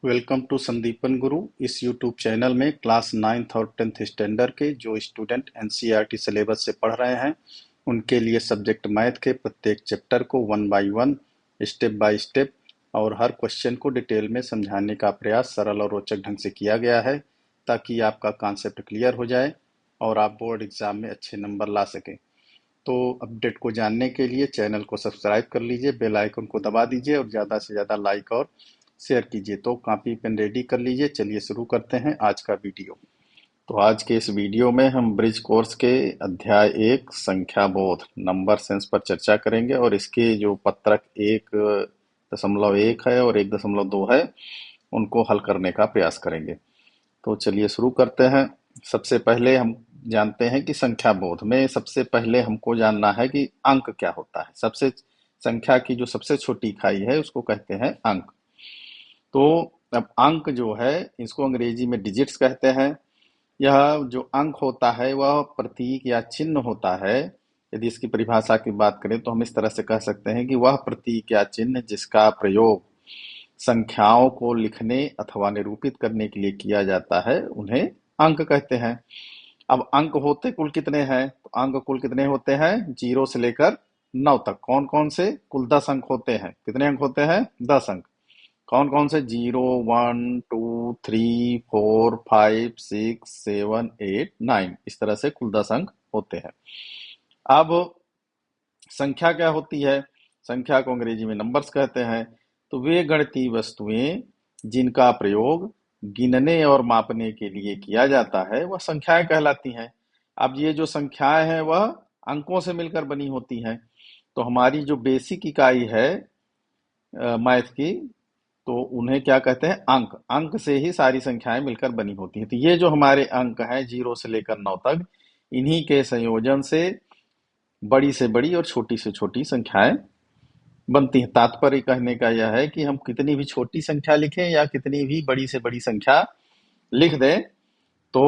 Welcome to Sandipan गुरु। इस YouTube channel में class 9th और 10th स्टैंडर्ड के जो स्टूडेंट एनसीईआरटी सिलेबस से पढ़ रहे हैं उनके लिए सब्जेक्ट मैथ के प्रत्येक चैप्टर को one by one, step by step और हर क्वेश्चन को डिटेल में समझाने का प्रयास सरल और रोचक ढंग से किया गया है ताकि आपका कॉन्सेप्ट क्लियर हो जाए और आप बोर्ड एग्जाम में अच्छे नंबर ला सकें। तो अपडेट को जानने के लिए चैनल को सब्सक्राइब कर लीजिए, बेल आइकन को दबा दीजिए और ज़्यादा से ज़्यादा लाइक और शेयर कीजिए। तो कॉपी पेन रेडी कर लीजिए। चलिए शुरू करते हैं आज का वीडियो। तो आज के इस वीडियो में हम ब्रिज कोर्स के अध्याय 1 संख्या बोध नंबर सेंस पर चर्चा करेंगे और इसके जो पत्रक 1.1 है और 1.2 है उनको हल करने का प्रयास करेंगे। तो चलिए शुरू करते हैं। सबसे पहले हम जानते हैं कि संख्या बोध में सबसे पहले हमको जानना है कि अंक क्या होता है। सबसे संख्या की जो सबसे छोटी इकाई है उसको कहते हैं अंक। तो अब अंक जो है इसको अंग्रेजी में डिजिट्स कहते हैं। यह जो अंक होता है वह प्रतीक या चिन्ह होता है। यदि इसकी परिभाषा की बात करें तो हम इस तरह से कह सकते हैं कि वह प्रतीक या चिन्ह जिसका प्रयोग संख्याओं को लिखने अथवा निरूपित करने के लिए किया जाता है उन्हें अंक कहते हैं। अब अंक होते कुल कितने हैं? तो अंक कुल कितने होते हैं? 0 से लेकर 9 तक। कौन कौन से? कुल 10 अंक होते हैं। कितने अंक होते हैं? 10 अंक। कौन कौन से? 0, 1, 2, 3, 4, 5, 6, 7, 8, 9। इस तरह से कुल 10 अंक होते हैं। अब संख्या क्या होती है? संख्या को अंग्रेजी में नंबर्स कहते हैं। तो वे गणितीय वस्तुएं जिनका प्रयोग गिनने और मापने के लिए किया जाता है वह संख्याएं कहलाती हैं। अब ये जो संख्याएं हैं वह अंकों से मिलकर बनी होती हैं। तो हमारी जो बेसिक इकाई है मैथ की, तो उन्हें क्या कहते हैं? अंक। अंक से ही सारी संख्याएं मिलकर बनी होती हैं। तो ये जो हमारे अंक हैं 0 से लेकर 9 तक, इन्हीं के संयोजन से बड़ी से बड़ी और छोटी से छोटी संख्याएं बनती हैं। तात्पर्य कहने का यह है कि हम कितनी भी छोटी संख्या लिखें या कितनी भी बड़ी से बड़ी संख्या लिख दें तो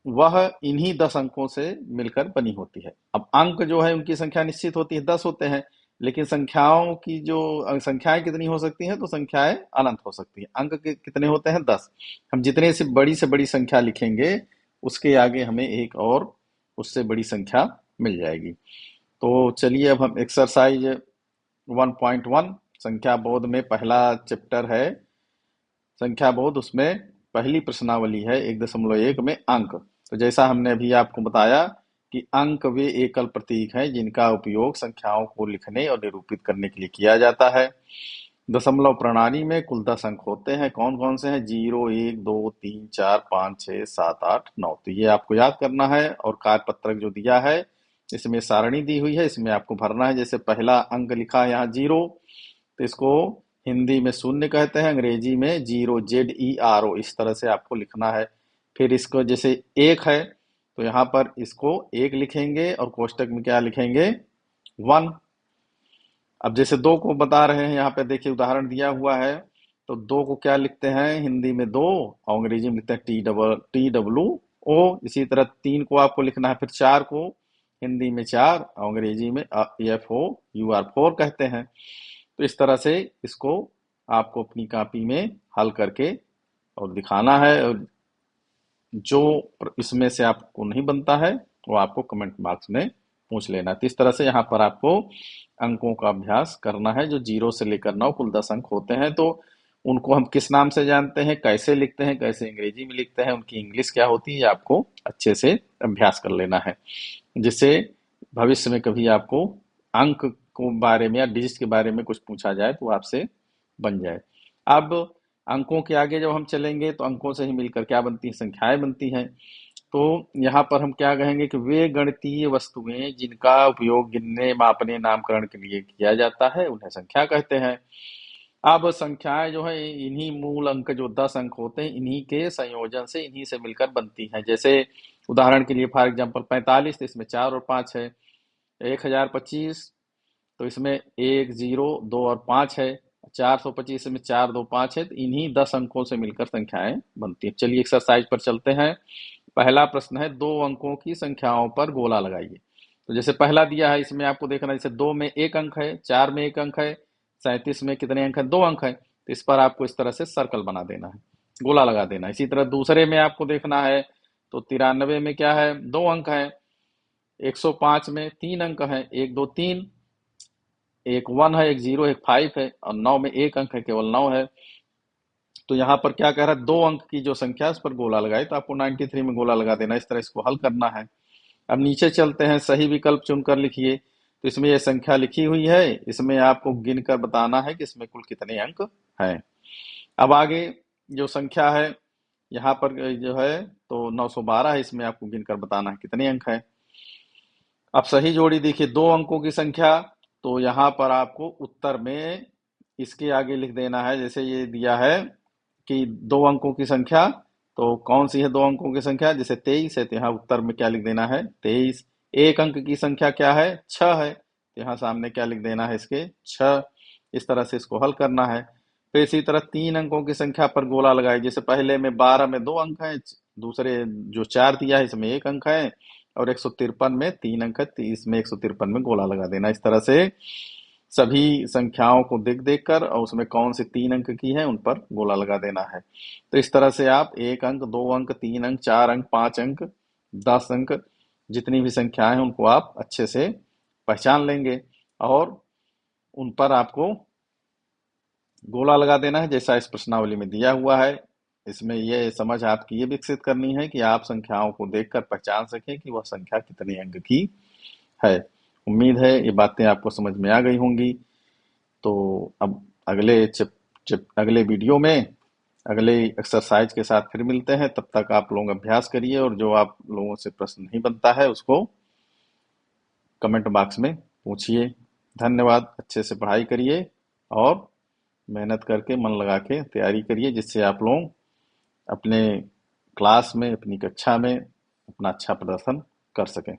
वह इन्हीं 10 अंकों से मिलकर बनी होती है। अब अंक जो है उनकी संख्या निश्चित होती है, 10 होते हैं। लेकिन संख्याओं की जो संख्याएं कितनी हो सकती हैं? तो संख्याएं अनंत हो सकती हैं। अंक के कितने होते हैं? 10। हम जितने से बड़ी संख्या लिखेंगे उसके आगे हमें एक और उससे बड़ी संख्या मिल जाएगी। तो चलिए अब हम एक्सरसाइज 1.1 संख्या बोध में पहला चैप्टर है संख्या बोध, उसमें पहली प्रश्नावली है 1.1 में अंक। तो जैसा हमने अभी आपको बताया कि अंक वे एकल प्रतीक हैं जिनका उपयोग संख्याओं को लिखने और निरूपित करने के लिए किया जाता है। दशमलव प्रणाली में कुल 10 अंक होते हैं। कौन कौन से हैं? 0, 1, 2, 3, 4, 5, 6, 7, 8, 9। तो ये आपको याद करना है और कार्यपत्रक जो दिया है इसमें सारणी दी हुई है, इसमें आपको भरना है। जैसे पहला अंक लिखा है यहाँ 0, तो इसको हिंदी में शून्य कहते हैं, अंग्रेजी में 0, ZERO, इस तरह से आपको लिखना है। फिर इसको जैसे 1 है तो यहाँ पर इसको 1 लिखेंगे और कोष्टक में क्या लिखेंगे? 1। अब जैसे 2 को बता रहे हैं, यहाँ पे देखिए उदाहरण दिया हुआ है। तो 2 को क्या लिखते हैं? हिंदी में 2 और अंग्रेजी में लिखते हैं TWO। इसी तरह 3 को आपको लिखना है। फिर 4 को हिंदी में 4 और अंग्रेजी में FOUR, 4 कहते हैं। तो इस तरह से इसको आपको अपनी कॉपी में हल करके और दिखाना है। और जो इसमें से आपको नहीं बनता है वो आपको कमेंट बॉक्स में पूछ लेना है। तो इस तरह से यहाँ पर आपको अंकों का अभ्यास करना है। जो 0 से लेकर 9 कुल 10 अंक होते हैं, तो उनको हम किस नाम से जानते हैं, कैसे लिखते हैं, कैसे अंग्रेजी में लिखते हैं, उनकी इंग्लिश क्या होती है, ये आपको अच्छे से अभ्यास कर लेना है, जिससे भविष्य में कभी आपको अंक को बारे में या डिजिट के बारे में कुछ पूछा जाए तो आपसे बन जाए। अब अंकों के आगे जब हम चलेंगे तो अंकों से ही मिलकर क्या बनती है? संख्याएं बनती हैं। तो यहाँ पर हम क्या कहेंगे कि वे गणितीय वस्तुएं जिनका उपयोग गिनने, मापने, नामकरण के लिए किया जाता है उन्हें संख्या कहते हैं। अब संख्याएं जो है इन्हीं मूल अंक जो 10 अंक होते हैं इन्हीं के संयोजन से, इन्हीं से मिलकर बनती हैं। जैसे उदाहरण के लिए फॉर एग्जांपल 45, तो इसमें 4 और 5 है। 1025, तो इसमें 1, 0, 2 और 5 है। 425 में 4, 2, 5 है। तो इन्हीं 10 अंकों से मिलकर संख्याएं बनती हैं। चलिए एक्सरसाइज पर चलते हैं। पहला प्रश्न है 2 अंकों की संख्याओं पर गोला लगाइए। तो जैसे पहला दिया है इसमें आपको देखना है, जैसे 2 में 1 अंक है, 4 में 1 अंक है, 37 में कितने अंक है? 2 अंक है। तो इस पर आपको इस तरह से सर्कल बना देना है, गोला लगा देना है। इसी तरह दूसरे में आपको देखना है तो 93 में क्या है, 2 अंक है। 105 में 3 अंक है, 1 2 3, एक 1 है, एक 0 है, एक 5 है, और 9 में 1 अंक है, केवल 9 है। तो यहाँ पर क्या कह रहा है, 2 अंक की जो संख्या है उस पर गोला लगाए, तो आपको 93 में गोला लगा देना। इस तरह इसको हल करना है। अब नीचे चलते हैं, सही विकल्प चुनकर लिखिए। तो इसमें ये संख्या लिखी हुई है, इसमें आपको गिनकर बताना है कि इसमें कुल कितने अंक हैं। अब आगे जो संख्या है यहाँ पर जो है तो 912 है, इसमें आपको गिनकर बताना है कितने अंक हैं। अब सही जोड़ी देखिए, 2 अंकों की संख्या, तो यहाँ पर आपको उत्तर में इसके आगे लिख देना है। जैसे ये दिया है कि 2 अंकों की संख्या, तो कौन सी है 2 अंकों की संख्या, जैसे 23 है, तो यहाँ उत्तर में क्या लिख देना है, 23। 1 अंक की संख्या क्या है, 6 है, तो यहाँ सामने क्या लिख देना है, इसके 6। इस तरह से इसको हल करना है। फिर इसी तरह 3 अंकों की संख्या पर गोला लगाए, जैसे पहले में 12 में 2 अंक है, दूसरे जो 4 दिया है इसमें 1 अंक है, और 153 में 3 अंक है, 30 में 153 में गोला लगा देना। इस तरह से सभी संख्याओं को देख देख कर और उसमें कौन सी 3 अंक की है उन पर गोला लगा देना है। तो इस तरह से आप 1 अंक, 2 अंक, 3 अंक, 4 अंक, 5 अंक, 10 अंक, जितनी भी संख्याएं हैं उनको आप अच्छे से पहचान लेंगे और उन पर आपको गोला लगा देना है, जैसा इस प्रश्नावली में दिया हुआ है। इसमें ये समझ आपकी ये विकसित करनी है कि आप संख्याओं को देखकर पहचान सकें कि वह संख्या कितने अंक की है। उम्मीद है ये बातें आपको समझ में आ गई होंगी। तो अब अगले वीडियो में अगले एक्सरसाइज के साथ फिर मिलते हैं। तब तक आप लोग अभ्यास करिए, और जो आप लोगों से प्रश्न नहीं बनता है उसको कमेंट बॉक्स में पूछिए। धन्यवाद। अच्छे से पढ़ाई करिए और मेहनत करके मन लगा के तैयारी करिए, जिससे आप लोग अपने क्लास में, अपनी कक्षा में अपना अच्छा प्रदर्शन कर सकें।